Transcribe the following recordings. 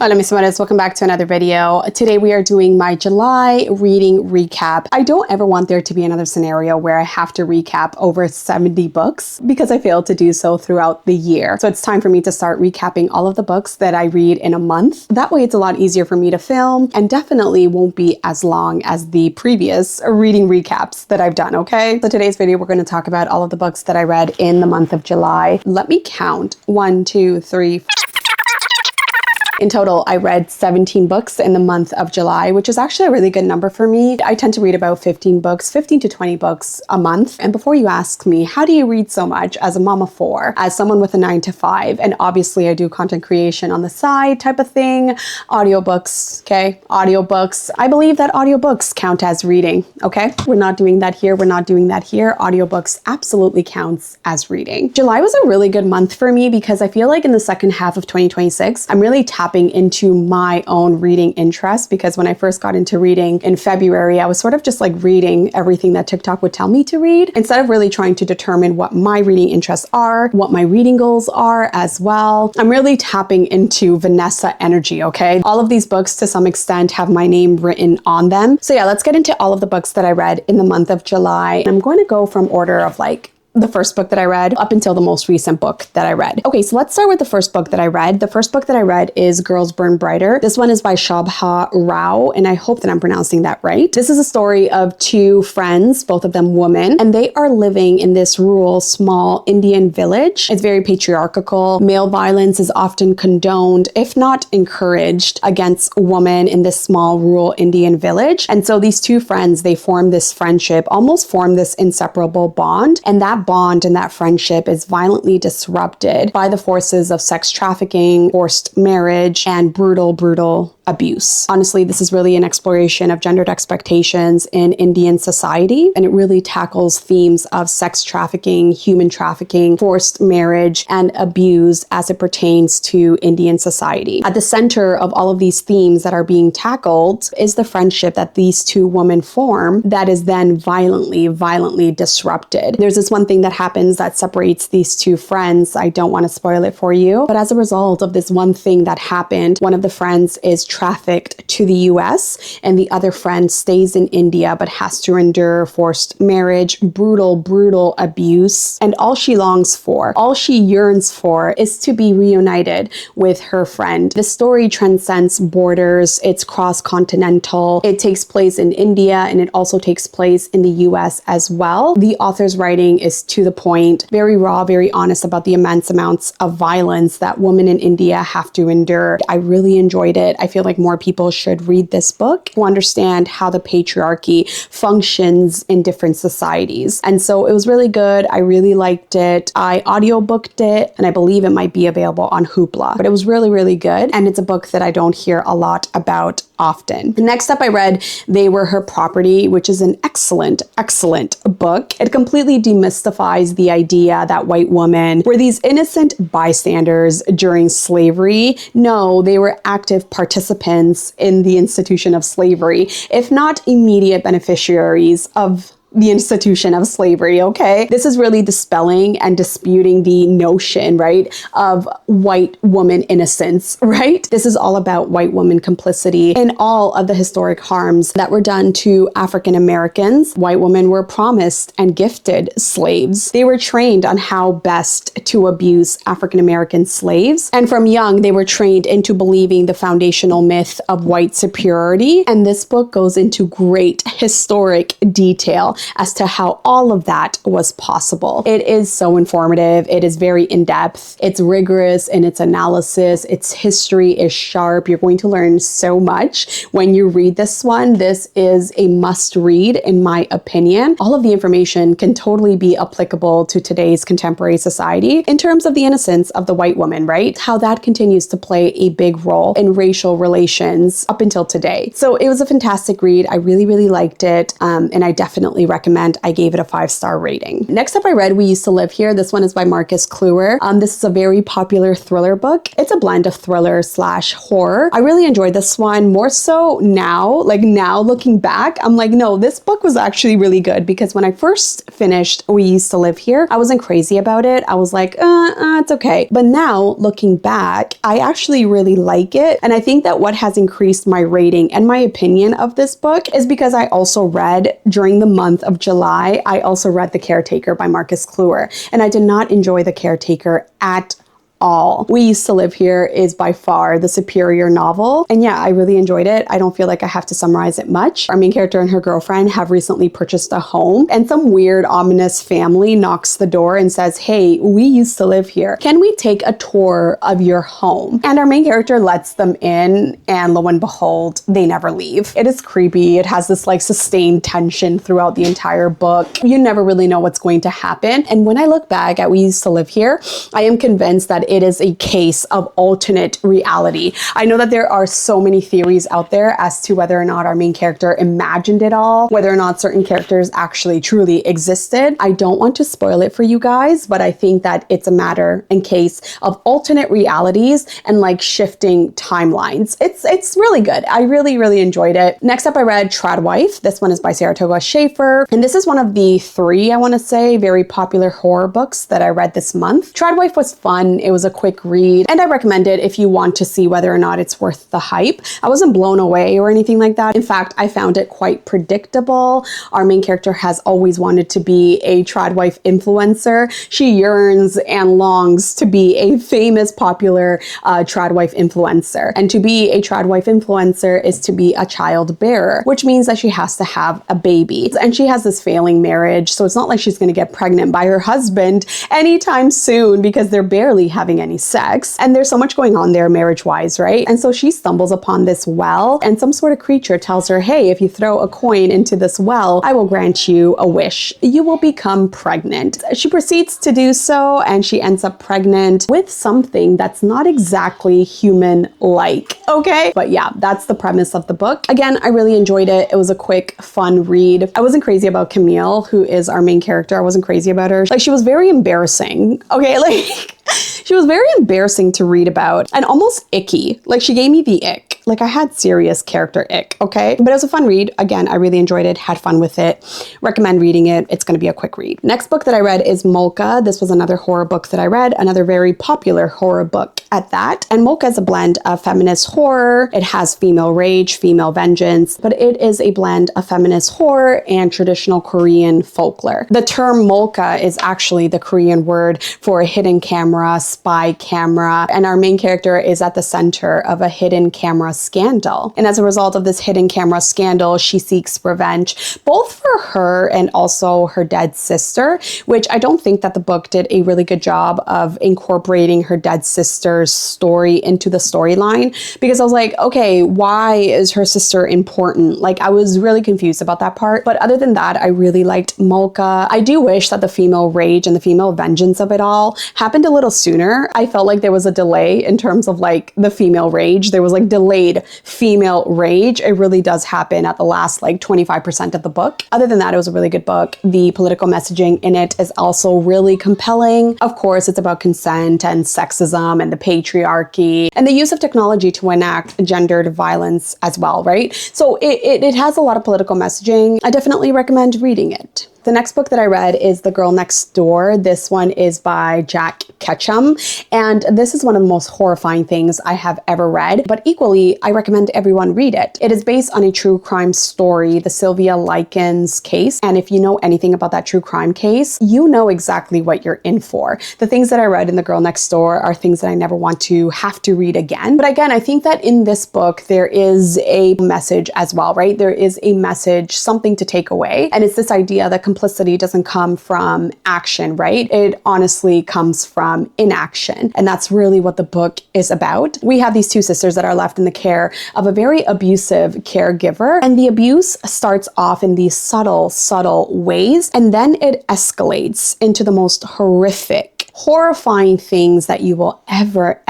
Hola mis amores, welcome back to another video. Today we are doing my July reading recap. I don't ever want there to be another scenario where I have to recap over 70 books because I failed to do so throughout the year. So it's time for me to start recapping all of the books that I read in a month. That way it's a lot easier for me to film and definitely won't be as long as the previous reading recaps that I've done, okay? So today's video we're going to talk about all of the books that I read in the month of July. Let me count. 1, 2, 3, 4. In total, I read 17 books in the month of July, which is actually a really good number for me. I tend to read about 15 to 20 books a month. And before you ask me, how do you read so much as a mom of 4, as someone with a 9 to 5? And obviously I do content creation on the side type of thing. Audiobooks, okay? Audiobooks. I believe that audiobooks count as reading, okay? We're not doing that here. We're not doing that here. Audiobooks absolutely counts as reading. July was a really good month for me because I feel like in the second half of 2026, I'm really tapping into my own reading interest, because when I first got into reading in February, I was sort of just like reading everything that TikTok would tell me to read instead of really trying to determine what my reading interests are, what my reading goals are as well. I'm really tapping into Vanessa energy, okay? All of these books to some extent have my name written on them. So yeah, let's get into all of the books that I read in the month of July. I'm going to go from order of like the first book that I read up until the most recent book that I read. Okay, so let's start with the first book that I read. The first book that I read is Girls Burn Brighter. This one is by Shobha Rao, and I hope that I'm pronouncing that right. This is a story of 2 friends, both of them women, and they are living in this rural, small Indian village. It's very patriarchal. Male violence is often condoned, if not encouraged, against women in this small rural Indian village. And so these 2 friends, they form this friendship, almost form this inseparable bond, and that bond and that friendship is violently disrupted by the forces of sex trafficking, forced marriage, and brutal abuse. Honestly, this is really an exploration of gendered expectations in Indian society, and it really tackles themes of sex trafficking, human trafficking, forced marriage, and abuse as it pertains to Indian society. At the center of all of these themes that are being tackled is the friendship that these 2 women form that is then violently disrupted. There's this one thing that happens that separates these 2 friends. I don't want to spoil it for you, but as a result of this one thing that happened, one of the friends is trafficked to the US and the other friend stays in India but has to endure forced marriage, brutal abuse, and all she longs for, all she yearns for is to be reunited with her friend. The story transcends borders, it's cross-continental, it takes place in India and it also takes place in the US as well. The author's writing is to the point, very raw, very honest about the immense amounts of violence that women in India have to endure. I really enjoyed it. I feel like more people should read this book to understand how the patriarchy functions in different societies. And so it was really good. I really liked it. I audiobooked it, and I believe it might be available on Hoopla, but it was really good. And it's a book that I don't hear a lot about often. Next up, I read They Were Her Property, which is an excellent book. It completely demystifies the idea that white women were these innocent bystanders during slavery. No, they were active participants in the institution of slavery, if not immediate beneficiaries of the institution of slavery, okay? This is really dispelling and disputing the notion, right, of white woman innocence, right? This is all about white woman complicity in all of the historic harms that were done to African Americans. White women were promised and gifted slaves. They were trained on how best to abuse African American slaves. And from young, they were trained into believing the foundational myth of white superiority. And this book goes into great historic detail as to how all of that was possible. It is so informative. It is very in-depth. It's rigorous in its analysis. Its history is sharp. You're going to learn so much when you read this one. This is a must read in my opinion. All of the information can totally be applicable to today's contemporary society in terms of the innocence of the white woman, right? How that continues to play a big role in racial relations up until today. So it was a fantastic read. I really liked it. And I definitely recommend. I gave it a 5-star rating. Next up, I read We Used to Live Here. This one is by Kliewer. This is a very popular thriller book. It's a blend of thriller / horror. I really enjoyed this one, more so now. Like now looking back, I'm like, no, this book was actually really good, because when I first finished We Used to Live Here, I wasn't crazy about it. I was like, it's okay. But now looking back, I actually really like it. And I think that what has increased my rating and my opinion of this book is because I also read, during the month of July, I also read The Caretaker by Kliewer. And I did not enjoy The Caretaker at all. We Used to Live Here is by far the superior novel. And yeah, I really enjoyed it. I don't feel like I have to summarize it much. Our main character and her girlfriend have recently purchased a home, and some weird, ominous family knocks the door and says, hey, we used to live here. Can we take a tour of your home? And our main character lets them in, and lo and behold, they never leave. It is creepy. It has this like sustained tension throughout the entire book. You never really know what's going to happen. And when I look back at We Used to Live Here, I am convinced that it is a case of alternate reality. I know that there are so many theories out there as to whether or not our main character imagined it all, whether or not certain characters actually truly existed. I don't want to spoil it for you guys, but I think that it's a matter and case of alternate realities and like shifting timelines. It's really good. I really enjoyed it. Next up, I read Tradwife. This one is by Saratoga Schaefer. And this is one of the 3, I want to say, very popular horror books that I read this month. Tradwife was fun. It was a quick read, and I recommend it if you want to see whether or not it's worth the hype. I wasn't blown away or anything like that. In fact, I found it quite predictable. Our main character has always wanted to be a Tradwife influencer. She yearns and longs to be a famous, popular Tradwife influencer. And to be a Tradwife influencer is to be a child bearer, which means that she has to have a baby. And she has this failing marriage, so it's not like she's going to get pregnant by her husband anytime soon, because they're barely having any sex, and there's so much going on there marriage-wise, right? And so she stumbles upon this well, and some sort of creature tells her, hey, if you throw a coin into this well, I will grant you a wish. You will become pregnant. She proceeds to do so, and she ends up pregnant with something that's not exactly human-like, okay? But yeah, that's the premise of the book. Again, I really enjoyed it. It was a quick, fun read. I wasn't crazy about Camille, who is our main character. I wasn't crazy about her. Like, she was very embarrassing, okay? Like, she was very embarrassing to read about and almost icky. Like, she gave me the ick. Like, I had serious character ick, okay? But it was a fun read. Again, I really enjoyed it, had fun with it. Recommend reading it. It's going to be a quick read. Next book that I read is Molka. This was another horror book that I read, another very popular horror book at that. And Molka is a blend of feminist horror. It has female rage, female vengeance, but it is a blend of feminist horror and traditional Korean folklore. The term Molka is actually the Korean word for a hidden camera, spy camera, and our main character is at the center of a hidden camera scandal. And as a result of this hidden camera scandal, she seeks revenge, both for her and also her dead sister, which I don't think that the book did a really good job of incorporating her dead sister's story into the storyline, because I was like, okay, why is her sister important? Like, I was really confused about that part. But other than that, I really liked Molka. I do wish that the female rage and the female vengeance of it all happened a little sooner. I felt like there was a delay in terms of like the female rage. There was like delayed female rage. It really does happen at the last like 25% of the book. Other than that, it was a really good book. The political messaging in it is also really compelling. Of course, it's about consent and sexism and the patriarchy and the use of technology to enact gendered violence as well, right? So it has a lot of political messaging. I definitely recommend reading it. The next book that I read is The Girl Next Door. This one is by Jack Ketchum, and this is one of the most horrifying things I have ever read, but equally, I recommend everyone read it. It is based on a true crime story, the Sylvia Likens case, and if you know anything about that true crime case, you know exactly what you're in for. The things that I read in The Girl Next Door are things that I never want to have to read again, but again, I think that in this book, there is a message as well, right? There is a message, something to take away, and it's this idea that complicity doesn't come from action, right? It honestly comes from inaction. And that's really what the book is about. We have these two sisters that are left in the care of a very abusive caregiver. And the abuse starts off in these subtle ways. And then it escalates into the most horrific, horrifying things that you will ever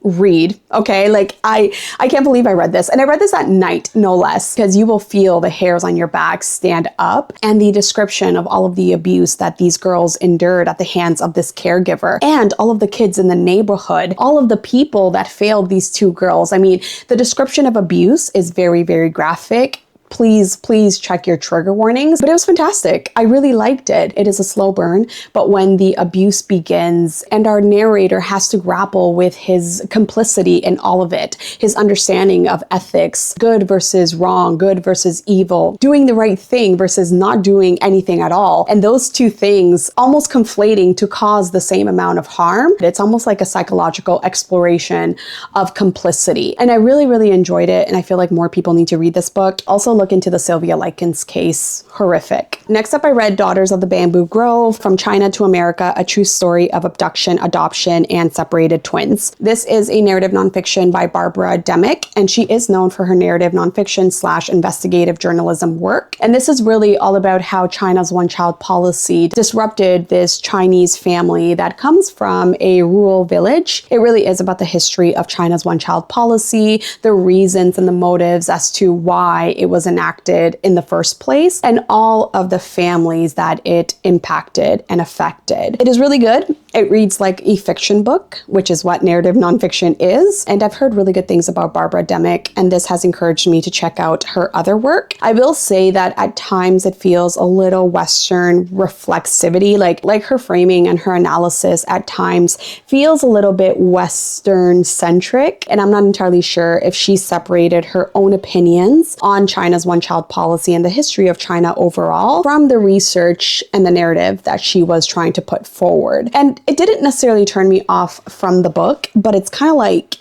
read. Okay. Like I can't believe I read this. And I read this at night, no less, because you will feel the hairs on your back stand up, and the description of all of the abuse that these girls endured at the hands of this caregiver and all of the kids in the neighborhood, all of the people that failed these two girls. I mean, the description of abuse is very, very graphic. Please check your trigger warnings. But it was fantastic. I really liked it. It is a slow burn, but when the abuse begins and our narrator has to grapple with his complicity in all of it, his understanding of ethics, good versus wrong, good versus evil, doing the right thing versus not doing anything at all, and those two things almost conflating to cause the same amount of harm, it's almost like a psychological exploration of complicity. And I really, really enjoyed it, and I feel like more people need to read this book. Also, look into the Sylvia Likens case. Horrific. Next up, I read Daughters of the Bamboo Grove, From China to America, A True Story of Abduction, Adoption, and Separated Twins. This is a narrative nonfiction by Barbara Demick, and she is known for her narrative nonfiction / investigative journalism work. And this is really all about how China's one-child policy disrupted this Chinese family that comes from a rural village. It really is about the history of China's one-child policy, the reasons and the motives as to why it was enacted in the first place, and all of the families that it impacted and affected. It is really good. It reads like a fiction book, which is what narrative nonfiction is. And I've heard really good things about Barbara Demick, and this has encouraged me to check out her other work. I will say that at times it feels a little Western reflexivity, like her framing and her analysis at times feels a little bit Western centric. And I'm not entirely sure if she separated her own opinions on China's one-child policy and the history of China overall from the research and the narrative that she was trying to put forward. And it didn't necessarily turn me off from the book, but it's kind of like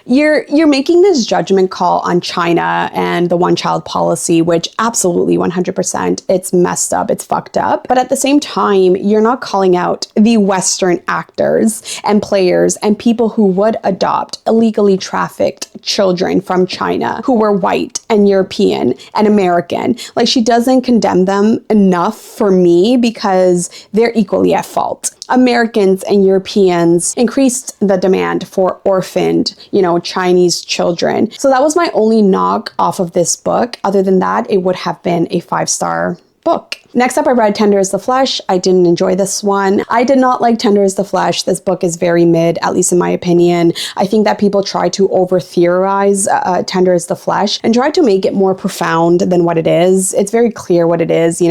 you're making this judgment call on China and the one-child policy, which absolutely 100%, it's messed up, it's fucked up. But at the same time, you're not calling out the Western actors and players and people who would adopt illegally trafficked children from China who were white and European and American. Like, she doesn't condemn them enough for me because they're equally at fault. Americans and Europeans increased the demand for orphaned, Chinese children. So that was my only knock off of this book. Other than that, it would have been a 5-star book. Next up, I read Tender as the Flesh. I didn't enjoy this one. I did not like Tender as the Flesh. This book is very mid, at least in my opinion. I think that people try to over-theorize Tender as the Flesh and try to make it more profound than what it is. It's very clear what it is,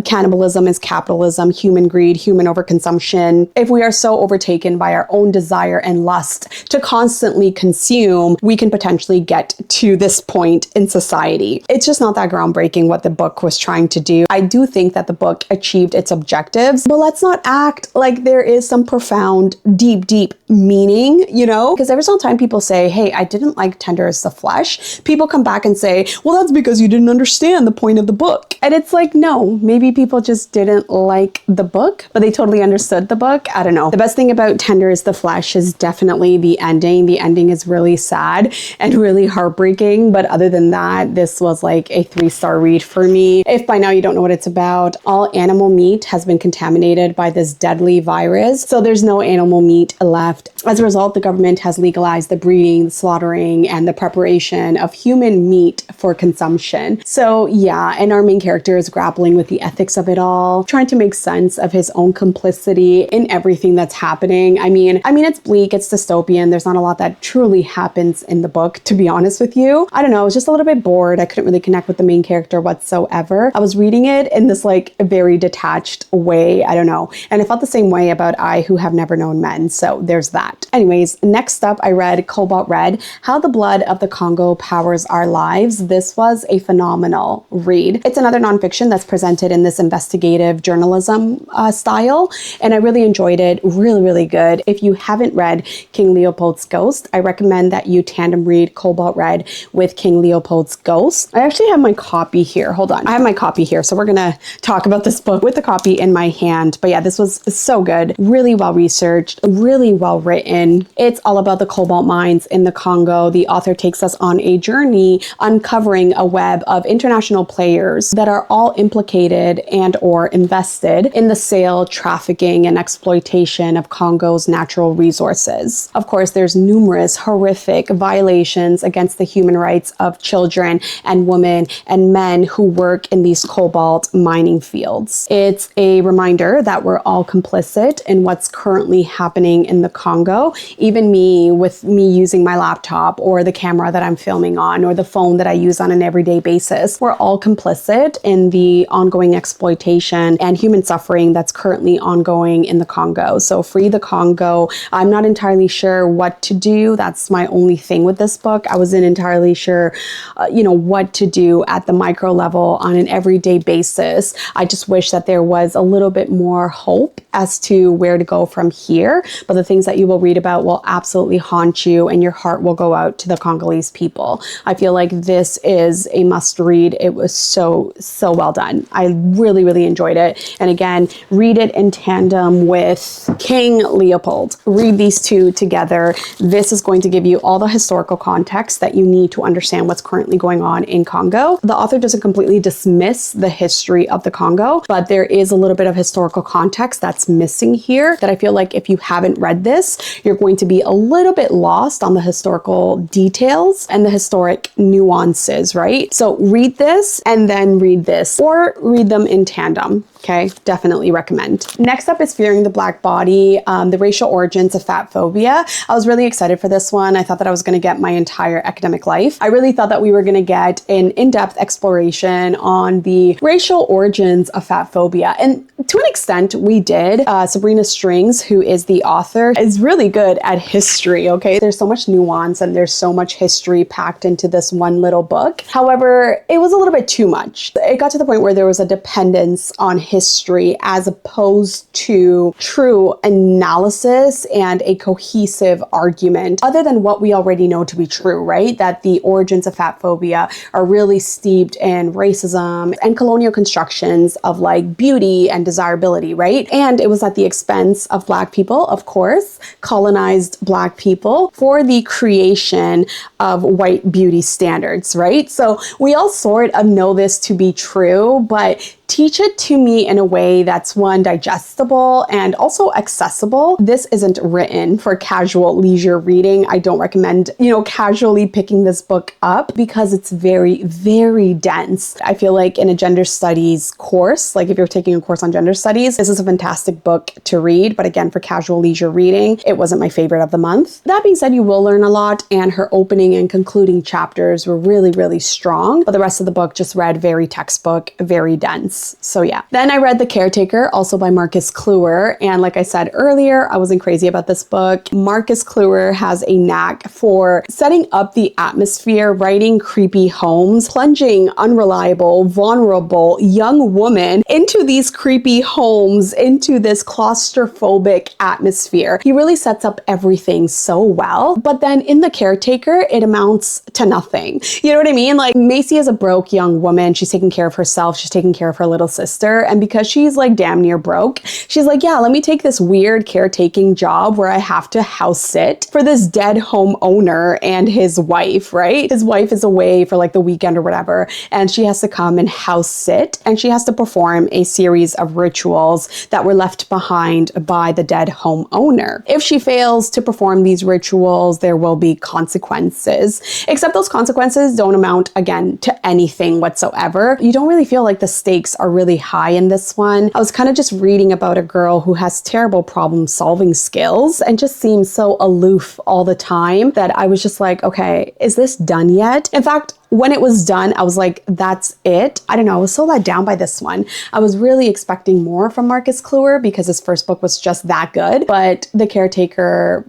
cannibalism is capitalism, human greed, human overconsumption. If we are so overtaken by our own desire and lust to constantly consume, we can potentially get to this point in society. It's just not that groundbreaking what the book was trying to do. I do think that the book achieved its objectives, but let's not act like there is some profound, deep meaning, because every single time people say, hey, I didn't like Tender as the Flesh, people come back and say, well, that's because you didn't understand the point of the book. And it's like, no, maybe people just didn't like the book, but they totally understood the book. I don't know. The best thing about Tender as the Flesh is definitely the ending. The ending is really sad and really heartbreaking, but other than that, this was like a 3-star read for me. If by now you don't know what it's about, all animal meat has been contaminated by this deadly virus, so there's no animal meat left. As a result, the government has legalized the breeding, the slaughtering, and the preparation of human meat for consumption. So yeah, and our main character is grappling with the ethics of it all, trying to make sense of his own complicity in everything that's happening. I mean, it's bleak, it's dystopian. There's not a lot that truly happens in the book, to be honest with you. I don't know, I was just a little bit bored. I couldn't really connect with the main character whatsoever. I was reading it in this very detached way. I don't know. And I felt the same way about I Who Have Never Known Men. So there's that. Anyways, next up, I read Cobalt Red, How the Blood of the Congo Powers Our Lives. This was a phenomenal read. It's another nonfiction that's presented in this investigative journalism style. And I really enjoyed it. Really, really good. If you haven't read King Leopold's Ghost, I recommend that you tandem read Cobalt Red with King Leopold's Ghost. I actually have my copy here. Hold on. I have my copy here. So we're going to talk about this book with the copy in my hand. But yeah, this was so good. Really well researched, really well written. It's all about the cobalt mines in the Congo. The author takes us on a journey uncovering a web of international players that are all implicated and or invested in the sale, trafficking, and exploitation of Congo's natural resources. Of course, there's numerous horrific violations against the human rights of children and women and men who work in these cobalt mining fields. It's a reminder that we're all complicit in what's currently happening in the Congo. Even me, with me using my laptop or the camera that I'm filming on or the phone that I use on an everyday basis, we're all complicit in the ongoing exploitation and human suffering that's currently ongoing in the Congo. So free the Congo. I'm not entirely sure what to do. That's my only thing with this book. I wasn't entirely sure, what to do at the micro level on an everyday basis. I just wish that there was a little bit more hope as to where to go from here. But the things that you will read about will absolutely haunt you, and your heart will go out to the Congolese people. I feel like this is a must read. It was so well done. I really, really enjoyed it. And again, read it in tandem with King Leopold. Read these two together. This is going to give you all the historical context that you need to understand what's currently going on in Congo. The author doesn't completely dismiss the history of the Congo, but there is a little bit of historical context that's missing here that I feel like if you haven't read this, you're going to be a little bit lost on the historical details and the historic nuances, right? So read this and then read this, or read them in tandem. Okay, definitely recommend. Next up is Fearing the Black Body, the racial origins of fat phobia. I was really excited for this one. I thought that I was going to get my entire academic life. I really thought that we were going to get an in-depth exploration on the racial origins of fat phobia. And to an extent, we did. Sabrina Strings, who is the author, is really good at history, okay? There's so much nuance and there's so much history packed into this one little book. However, it was a little bit too much. It got to the point where there was a dependence on history as opposed to true analysis and a cohesive argument other than what we already know to be true, right? That the origins of fat phobia are really steeped in racism and colonial constructions of like beauty and desirability, right? And it was at the expense of Black people, of course, colonized Black people for the creation of white beauty standards, right? So we all sort of know this to be true, but teach it to me in a way that's one, digestible and also accessible. This isn't written for casual leisure reading. I don't recommend, casually picking this book up because it's very, very dense. I feel like in a gender studies course, like if you're taking a course on gender studies, this is a fantastic book to read. But again, for casual leisure reading, it wasn't my favorite of the month. That being said, you will learn a lot, and her opening and concluding chapters were really, really strong. But the rest of the book just read very textbook, very dense. So yeah. Then I read The Caretaker, also by Marcus Kliewer. And like I said earlier, I wasn't crazy about this book. Marcus Kliewer has a knack for setting up the atmosphere, writing creepy homes, plunging unreliable, vulnerable young women into these creepy homes, into this claustrophobic atmosphere. He really sets up everything so well. But then in The Caretaker, it amounts to nothing. You know what I mean? Like, Macy is a broke young woman. She's taking care of herself. She's taking care of her little sister. And because she's like damn near broke, she's like, yeah, let me take this weird caretaking job where I have to house sit for this dead home owner and his wife, right? His wife is away for like the weekend or whatever, and she has to come and house sit, and she has to perform a series of rituals that were left behind by the dead home owner. If she fails to perform these rituals, there will be consequences, except those consequences don't amount, again, to anything whatsoever. You don't really feel like the stakes are really high in this one. I was kind of just reading about a girl who has terrible problem-solving skills and just seems so aloof all the time that I was just like, okay, is this done yet? In fact, when it was done, I was like, that's it. I don't know. I was so let down by this one. I was really expecting more from Marcus Kliewer because his first book was just that good. But The Caretaker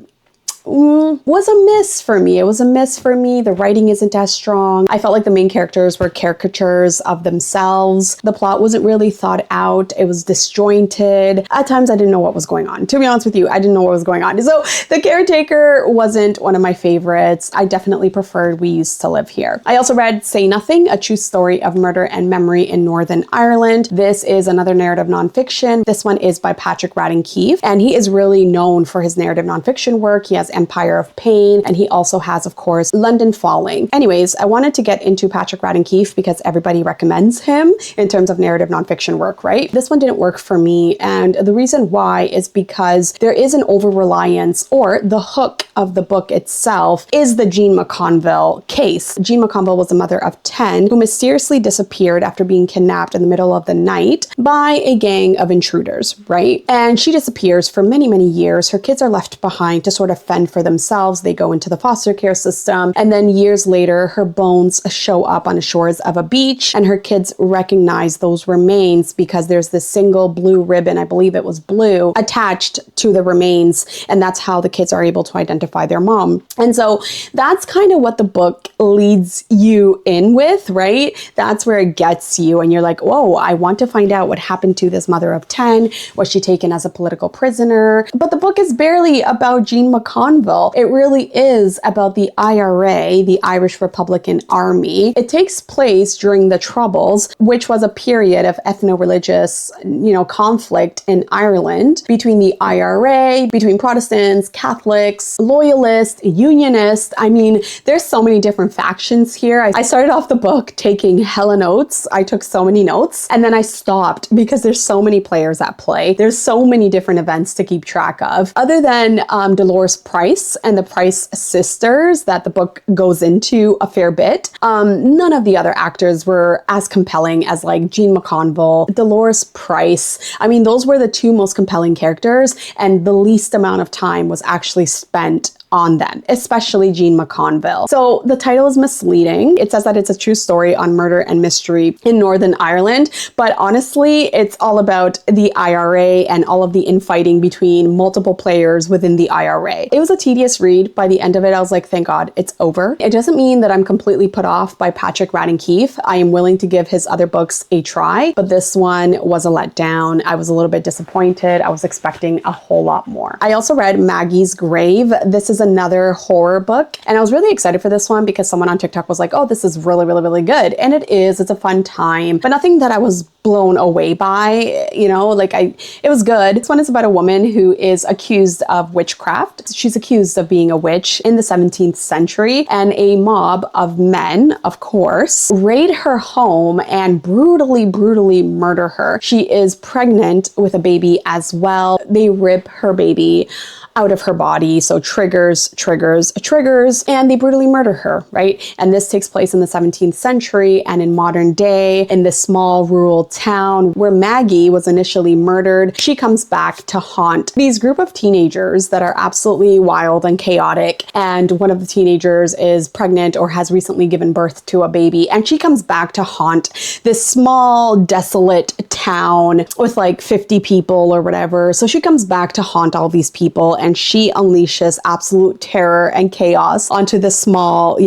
was a miss for me. It was a miss for me. The writing isn't as strong. I felt like the main characters were caricatures of themselves. The plot wasn't really thought out. It was disjointed. At times I didn't know what was going on. To be honest with you, I didn't know what was going on. So The Caretaker wasn't one of my favorites. I definitely preferred We Used to Live Here. I also read Say Nothing, A True Story of Murder and Memory in Northern Ireland. This is another narrative nonfiction. This one is by Patrick Radden Keefe, and he is really known for his narrative nonfiction work. He has Empire of Pain, and he also has, of course, London Falling. Anyways, I wanted to get into Patrick Radden Keefe because everybody recommends him in terms of narrative nonfiction work, right? This one didn't work for me, and the reason why is because there is an over-reliance, or the hook of the book itself is the Jean McConville case. Jean McConville was a mother of 10 who mysteriously disappeared after being kidnapped in the middle of the night by a gang of intruders, right? And she disappears for many, many years. Her kids are left behind to sort of fend for themselves. They go into the foster care system. And then years later, her bones show up on the shores of a beach, and her kids recognize those remains because there's this single blue ribbon, I believe it was blue, attached to the remains. And that's how the kids are able to identify their mom. And so that's kind of what the book leads you in with, right? That's where it gets you. And you're like, whoa, I want to find out what happened to this mother of 10. Was she taken as a political prisoner? But the book is barely about Jean McConville. It really is about the IRA, the Irish Republican Army. It takes place during the Troubles, which was a period of ethno-religious, conflict in Ireland between the IRA, between Protestants, Catholics, Loyalists, Unionists. I mean, there's so many different factions here. I started off the book taking hella notes. I took so many notes, and then I stopped because there's so many players at play. There's so many different events to keep track of. Other than Dolores Price and the Price sisters that the book goes into a fair bit, none of the other actors were as compelling as like Jean McConville, Dolores Price. I mean, those were the two most compelling characters, and the least amount of time was actually spent on them, especially Jean McConville. So the title is misleading. It says that it's a true story on murder and mystery in Northern Ireland, but honestly, it's all about the IRA and all of the infighting between multiple players within the IRA. It was a tedious read. By the end of it, I was like, thank God it's over. It doesn't mean that I'm completely put off by Patrick Radden Keefe. I am willing to give his other books a try, but this one was a letdown. I was a little bit disappointed. I was expecting a whole lot more. I also read Maggie's Grave. This is another horror book, and I was really excited for this one because someone on TikTok was like, oh, this is really, really, really good. And it is. It's a fun time, but nothing that I was blown away by, it was good. This one is about a woman who is accused of witchcraft. She's accused of being a witch in the 17th century, and a mob of men, of course, raid her home and brutally, brutally murder her. She is pregnant with a baby as well. They rip her baby out of her body. So triggers, and they brutally murder her, right? And this takes place in the 17th century and in modern day in this small rural town where Maggie was initially murdered. She comes back to haunt these group of teenagers that are absolutely wild and chaotic. And one of the teenagers is pregnant or has recently given birth to a baby. And she comes back to haunt this small, desolate town with like 50 people or whatever. So she comes back to haunt all these people, and she unleashes absolute terror and chaos onto the small,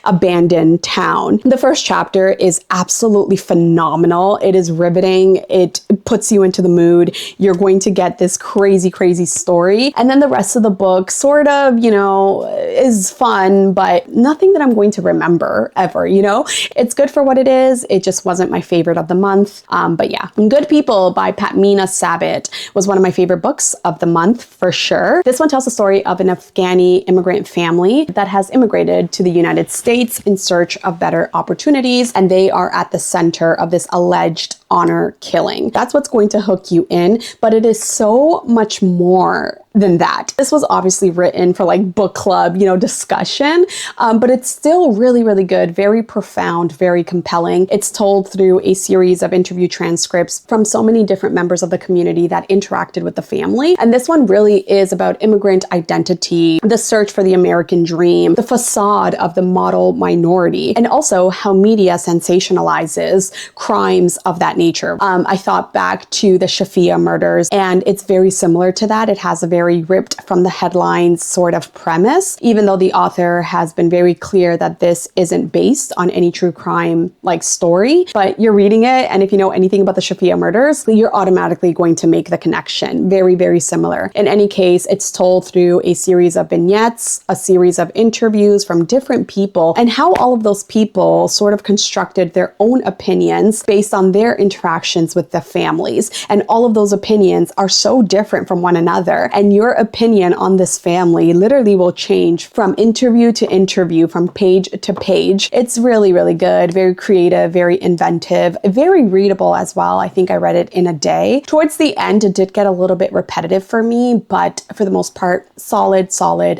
abandoned town. The first chapter is absolutely phenomenal. It is riveting. It puts you into the mood. You're going to get this crazy, crazy story. And then the rest of the book sort of, is fun, but nothing that I'm going to remember ever, It's good for what it is. It just wasn't my favorite of the month. But yeah, Good People by Patmina Sabat was one of my favorite books of the month for sure. This one tells the story of an Afghani immigrant family that has immigrated to the United States in search of better opportunities, and they are at the center of this alleged honor killing. That's what's going to hook you in, but it is so much more than that. This was obviously written for like book club, discussion, but it's still really, really good, very profound, very compelling. It's told through a series of interview transcripts from so many different members of the community that interacted with the family. And this one really is about immigrant identity, the search for the American dream, the facade of the model minority, and also how media sensationalizes crimes of that nature. I thought back to the Shafia murders, and it's very similar to that. It has a very ripped from the headlines sort of premise, even though the author has been very clear that this isn't based on any true crime like story. But you're reading it, and if you know anything about the Shafia murders, you're automatically going to make the connection. Very, very similar. In any case, it's told through a series of vignettes, a series of interviews from different people, and how all of those people sort of constructed their own opinions based on their interactions with the families. And all of those opinions are so different from one another. And your opinion on this family literally will change from interview to interview, from page to page. It's really, really good. Very creative, very inventive, very readable as well. I think I read it in a day. Towards the end, it did get a little bit repetitive for me, but for the most part, solid.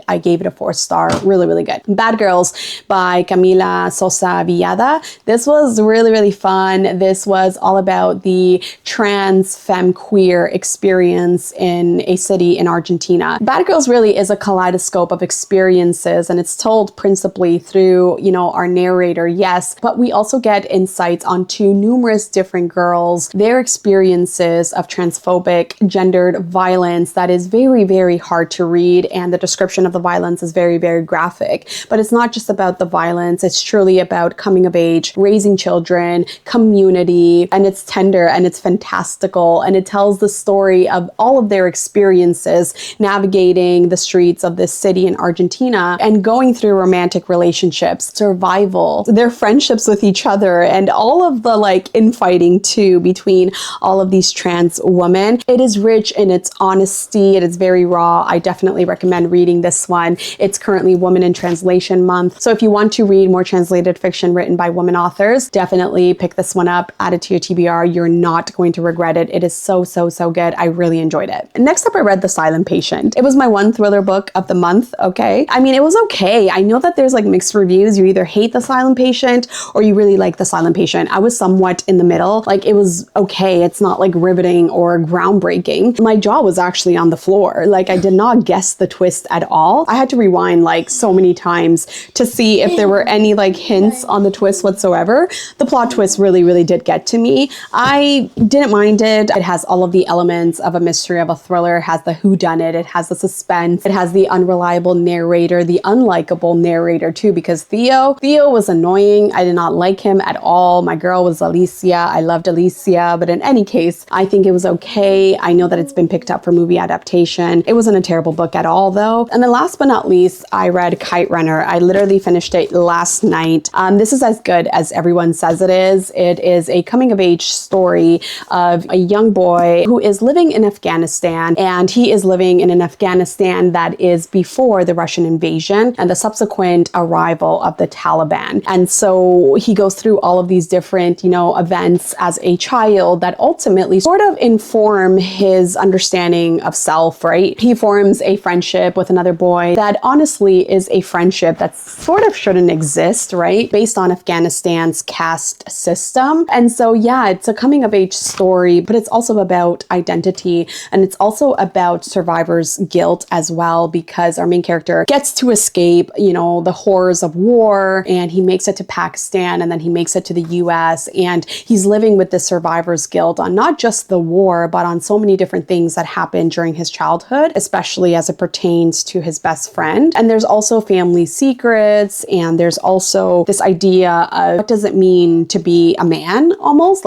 I gave it a 4-star. Really, really good. Bad Girls by Camila Sosa Villada. This was really, really fun. This was all about the trans femme queer experience in a city in Argentina. Bad Girls really is a kaleidoscope of experiences, and it's told principally through, our narrator, yes, but we also get insights onto numerous different girls, their experiences of transphobic, gendered violence that is very, very hard to read, and the description of the violence is very, very graphic. But it's not just about the violence, it's truly about coming of age, raising children, community, and it's tender and it's fantastical, and it tells the story of all of their experiences navigating the streets of this city in Argentina and going through romantic relationships, survival, their friendships with each other, and all of the infighting too between all of these trans women. It is rich in its honesty. It is very raw. I definitely recommend reading this one. It's currently Women in Translation Month. So if you want to read more translated fiction written by women authors, definitely pick this one up, add it to your TBR. You're not going to regret it. It is so good. I really enjoyed it. Next up, I read The Silent Patient. It was my one thriller book of the month, okay? I mean, it was okay. I know that there's mixed reviews. You either hate The Silent Patient or you really like The Silent Patient. I was somewhat in the middle. It was okay. It's not riveting or groundbreaking. My jaw was actually on the floor. I did not guess the twist at all. I had to rewind so many times to see if there were any hints on the twist whatsoever. The plot twist really did get to me. I didn't mind it. It has all of the elements of a mystery, of a thriller. It has the whodunit. It has the suspense. It has the unreliable narrator, the unlikable narrator too, because Theo was annoying. I did not like him at all. My girl was Alicia. I loved Alicia, but in any case, I think it was okay. I know that it's been picked up for movie adaptation. It wasn't a terrible book at all though. And then last but not least, I read Kite Runner. I literally finished it last night. This is as good as everyone says it is. It is a coming of age story of a young boy who is living in Afghanistan, and he is living in an Afghanistan that is before the Russian invasion and the subsequent arrival of the Taliban. And so he goes through all of these different, events as a child that ultimately sort of inform his understanding of self, right? He forms a friendship with another boy that honestly is a friendship that sort of shouldn't exist, right? Based on Afghanistan's caste system. And so, yeah, it's a coming of age story, but it's also about identity, and it's also about survivors' guilt as well, because our main character gets to escape, the horrors of war, and he makes it to Pakistan, and then he makes it to the US, and he's living with the survivor's guilt on not just the war, but on so many different things that happened during his childhood, especially as it pertains to his best friend. And there's also family secrets, and there's also this idea of what does it mean to be a man, almost.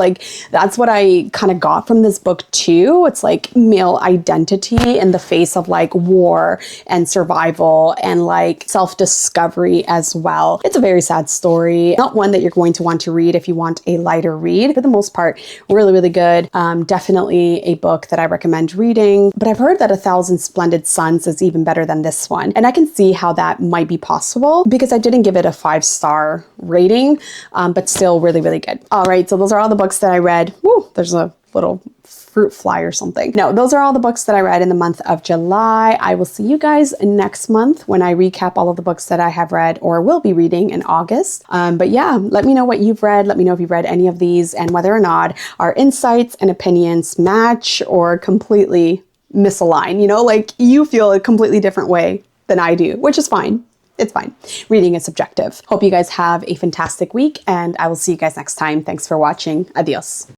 That's what I kind of got from this book too. It's male identity in the face of war and survival and self-discovery as well. It's a very sad story. Not one that you're going to want to read if you want a lighter read. For the most part, really good. Definitely a book that I recommend reading. But I've heard that 1,000 Splendid Suns is even better than this one. And I can see how that might be possible because I didn't give it a 5-star rating, but still really good. All right, so those are all the books that I read. Woo, there's a little fruit fly or something. No, those are all the books that I read in the month of July. I will see you guys next month when I recap all of the books that I have read or will be reading in August. But yeah, let me know what you've read. Let me know if you've read any of these and whether or not our insights and opinions match or completely misalign. You feel a completely different way than I do, which is fine. It's fine. Reading is subjective. Hope you guys have a fantastic week, and I will see you guys next time. Thanks for watching. Adios.